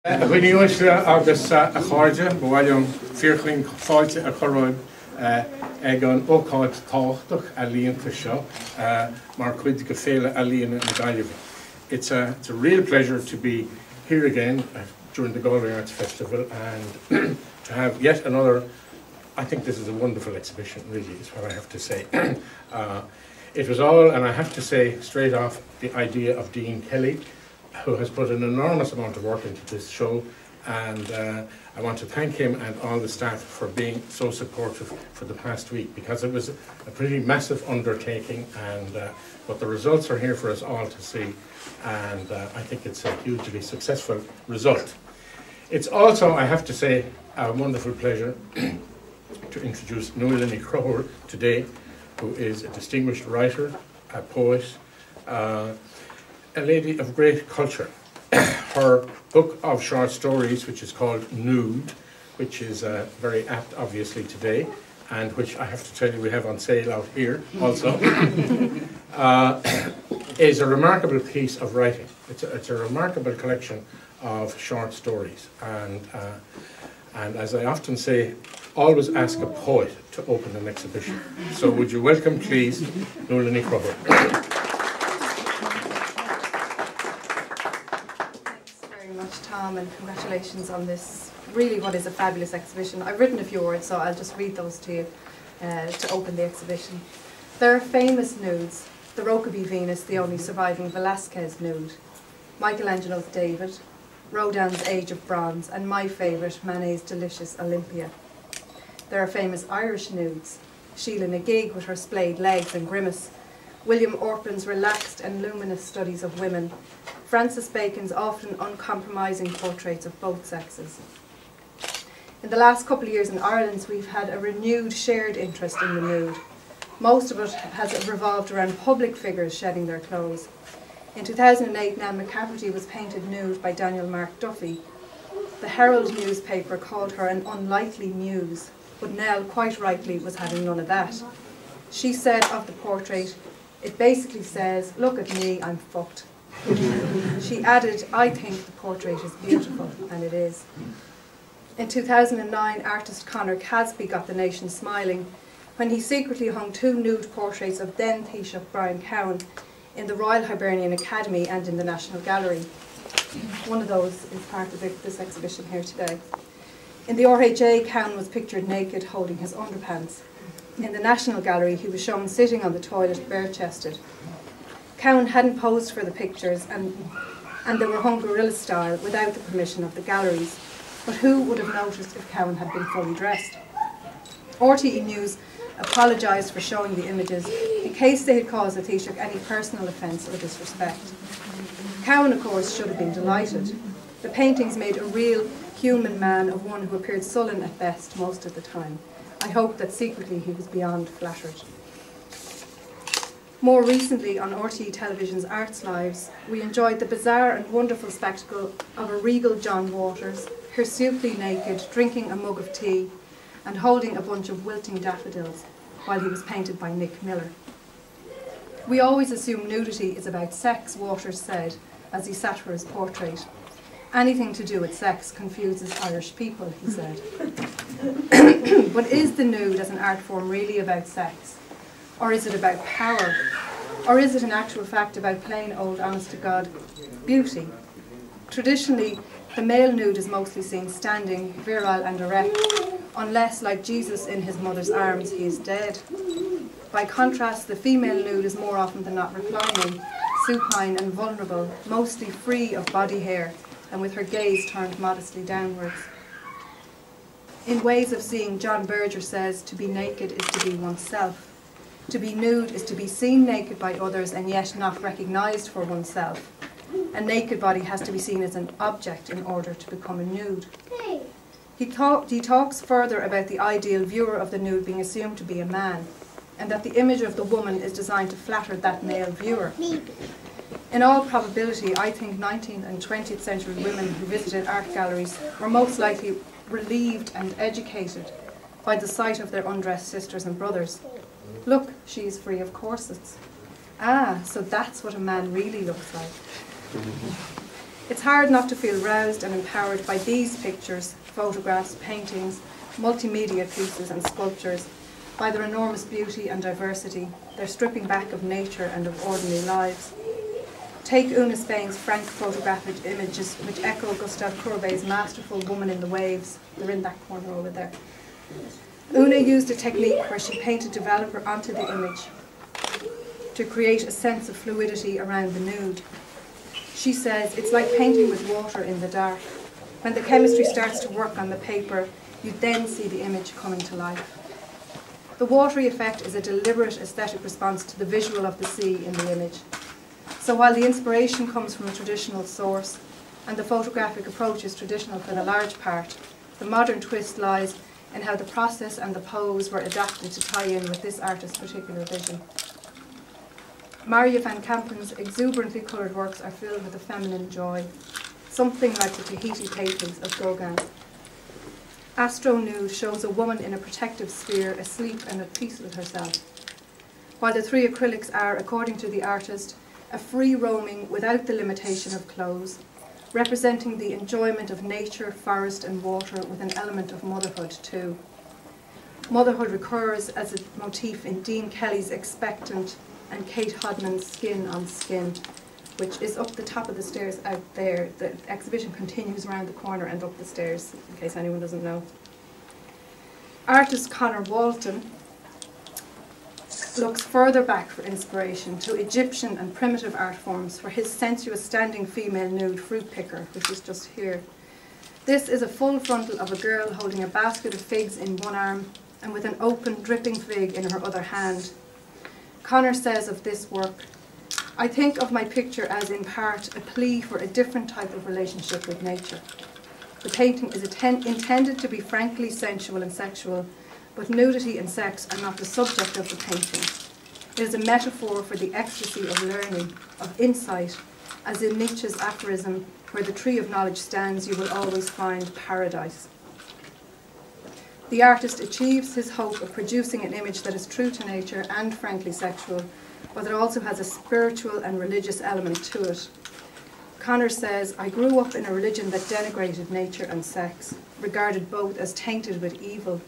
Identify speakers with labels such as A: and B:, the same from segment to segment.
A: Bhuineois agus a cháide bhhailm fíorchaoin fáilte a choráid ag an ócáid táchtach a líonanta seo mar chuid go féile a líonna na Gaillimh. It's a real pleasure to be here again during the Galway Arts Festival and to have yet another. I think this is a wonderful exhibition, really, is what I have to say. It was all, and I have to say straight off, the idea of Dean Kelly, who has put an enormous amount of work into this show, and I want to thank him and all the staff for being so supportive for the past week, because it was a pretty massive undertaking, and but the results are here for us all to see, and I think it's a hugely successful result. It's also, I have to say, a wonderful pleasure to introduce Nude today, who is a distinguished writer, a poet, a lady of great culture. Her book of short stories, which is called Nude, which is very apt obviously today, and which I have to tell you we have on sale out here also, is a remarkable piece of writing. It's a remarkable collection of short stories, and as I often say, always ask a poet to open an exhibition. So would you welcome, please, Nude. Thanks
B: very much, Tom, and congratulations on this, really what is a fabulous exhibition. I've written a few words, so I'll just read those to you to open the exhibition. There are famous nudes: the Rokeby Venus, the only surviving Velázquez nude, Michelangelo's David, Rodin's Age of Bronze, and my favourite, Manet's delicious Olympia. There are famous Irish nudes: Sheila Nagig with her splayed legs and grimace, William Orpen's relaxed and luminous studies of women, Francis Bacon's often uncompromising portraits of both sexes. In the last couple of years in Ireland, we've had a renewed shared interest in the nude. Most of it has revolved around public figures shedding their clothes. In 2008, Nell McCafferty was painted nude by Daniel Mark Duffy. The Herald newspaper called her an unlikely muse, but Nell, quite rightly, was having none of that. She said of the portrait, "It basically says, look at me, I'm fucked." She added, "I think the portrait is beautiful," and it is. In 2009, artist Conor Casby got the nation smiling when he secretly hung two nude portraits of then Taoiseach Brian Cowan in the Royal Hibernian Academy and in the National Gallery. One of those is part of this exhibition here today. In the RHA, Cowan was pictured naked holding his underpants. In the National Gallery, he was shown sitting on the toilet bare-chested. Cowan hadn't posed for the pictures, and they were hung guerrilla style without the permission of the galleries. But who would have noticed if Cowan had been fully dressed? RTE News apologised for showing the images in case they had caused the Taoiseach any personal offence or disrespect. Cowan, of course, should have been delighted. The paintings made a real human man of one who appeared sullen at best most of the time. I hope that secretly he was beyond flattered. More recently, on RTE Television's Arts Lives, we enjoyed the bizarre and wonderful spectacle of a regal John Waters, hirsutely naked, drinking a mug of tea and holding a bunch of wilting daffodils while he was painted by Nick Miller. "We always assume nudity is about sex," Waters said as he sat for his portrait. "Anything to do with sex confuses Irish people," he said. But is the nude as an art form really about sex? Or is it about power? Or is it in actual fact about plain old honest-to-God beauty? Traditionally, the male nude is mostly seen standing, virile and erect, unless, like Jesus in his mother's arms, he is dead. By contrast, the female nude is more often than not reclining, supine and vulnerable, mostly free of body hair, and with her gaze turned modestly downwards. In Ways of Seeing, John Berger says, "To be naked is to be oneself. To be nude is to be seen naked by others and yet not recognised for oneself. A naked body has to be seen as an object in order to become a nude." He talks further about the ideal viewer of the nude being assumed to be a man, and that the image of the woman is designed to flatter that male viewer. In all probability, I think 19th and 20th century women who visited art galleries were most likely relieved and educated by the sight of their undressed sisters and brothers. "Look, she is free of corsets. Ah, so that's what a man really looks like." It's hard not to feel roused and empowered by these pictures, photographs, paintings, multimedia pieces and sculptures, by their enormous beauty and diversity, their stripping back of nature and of ordinary lives. Take Una Spain's frank photographic images which echo Gustave Courbet's masterful Woman in the Waves. They're in that corner over there. Una used a technique where she painted developer onto the image to create a sense of fluidity around the nude. She says, it's like painting with water in the dark. When the chemistry starts to work on the paper, you then see the image coming to life. The watery effect is a deliberate aesthetic response to the visual of the sea in the image. So while the inspiration comes from a traditional source, and the photographic approach is traditional for the large part, the modern twist lies in how the process and the pose were adapted to tie in with this artist's particular vision. Maria van Kampen's exuberantly coloured works are filled with a feminine joy, something like the Tahiti paintings of Gauguin. Astro Nude shows a woman in a protective sphere, asleep and at peace with herself, while the three acrylics are, according to the artist, a free roaming without the limitation of clothes, representing the enjoyment of nature, forest and water with an element of motherhood too. Motherhood recurs as a motif in Dean Kelly's Expectant and Kate Hodman's Skin on Skin, which is up the top of the stairs out there. The exhibition continues around the corner and up the stairs, in case anyone doesn't know. Artist Conor Walton looks further back for inspiration to Egyptian and primitive art forms for his sensuous standing female nude fruit picker, which is just here. This is a full frontal of a girl holding a basket of figs in one arm and with an open, dripping fig in her other hand. Conor says of this work, I think of my picture as in part a plea for a different type of relationship with nature. The painting is intended to be frankly sensual and sexual, but nudity and sex are not the subject of the painting. It is a metaphor for the ecstasy of learning, of insight, as in Nietzsche's aphorism, where the tree of knowledge stands, you will always find paradise. The artist achieves his hope of producing an image that is true to nature and frankly sexual, but that also has a spiritual and religious element to it. Conor says, I grew up in a religion that denigrated nature and sex, regarded both as tainted with evil.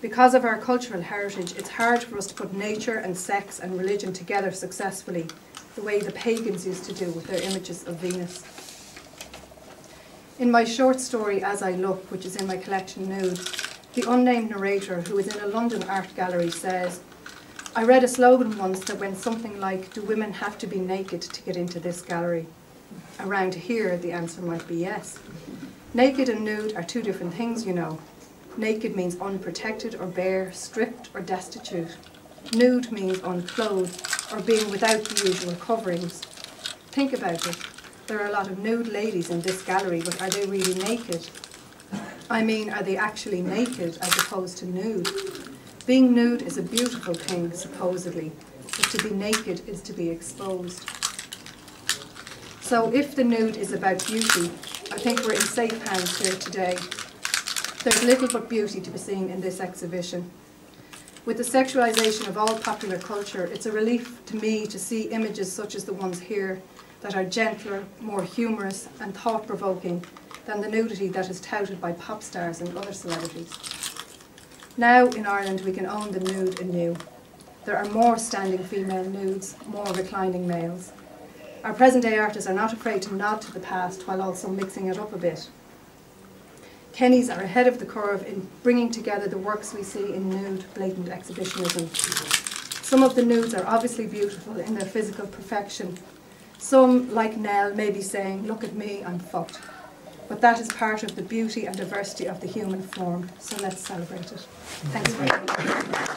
B: Because of our cultural heritage, it's hard for us to put nature and sex and religion together successfully, the way the pagans used to do with their images of Venus. In my short story, As I Look, which is in my collection Nude, the unnamed narrator, who is in a London art gallery, says, I read a slogan once that went something like, do women have to be naked to get into this gallery? Around here, the answer might be yes. Naked and nude are two different things, you know. Naked means unprotected or bare, stripped or destitute. Nude means unclothed or being without the usual coverings. Think about it. There are a lot of nude ladies in this gallery, but are they really naked? I mean, are they actually naked as opposed to nude? Being nude is a beautiful thing, supposedly, but to be naked is to be exposed. So if the nude is about beauty, I think we're in safe hands here today. There's little but beauty to be seen in this exhibition. With the sexualization of all popular culture, it's a relief to me to see images such as the ones here that are gentler, more humorous and thought-provoking than the nudity that is touted by pop stars and other celebrities. Now in Ireland we can own the nude anew. There are more standing female nudes, more reclining males. Our present-day artists are not afraid to nod to the past while also mixing it up a bit. Kenny's are ahead of the curve in bringing together the works we see in Nude, Blatant Exhibitionism. Some of the nudes are obviously beautiful in their physical perfection. Some, like Nell, may be saying, look at me, I'm fucked. But that is part of the beauty and diversity of the human form, so let's celebrate it. Thanks very much.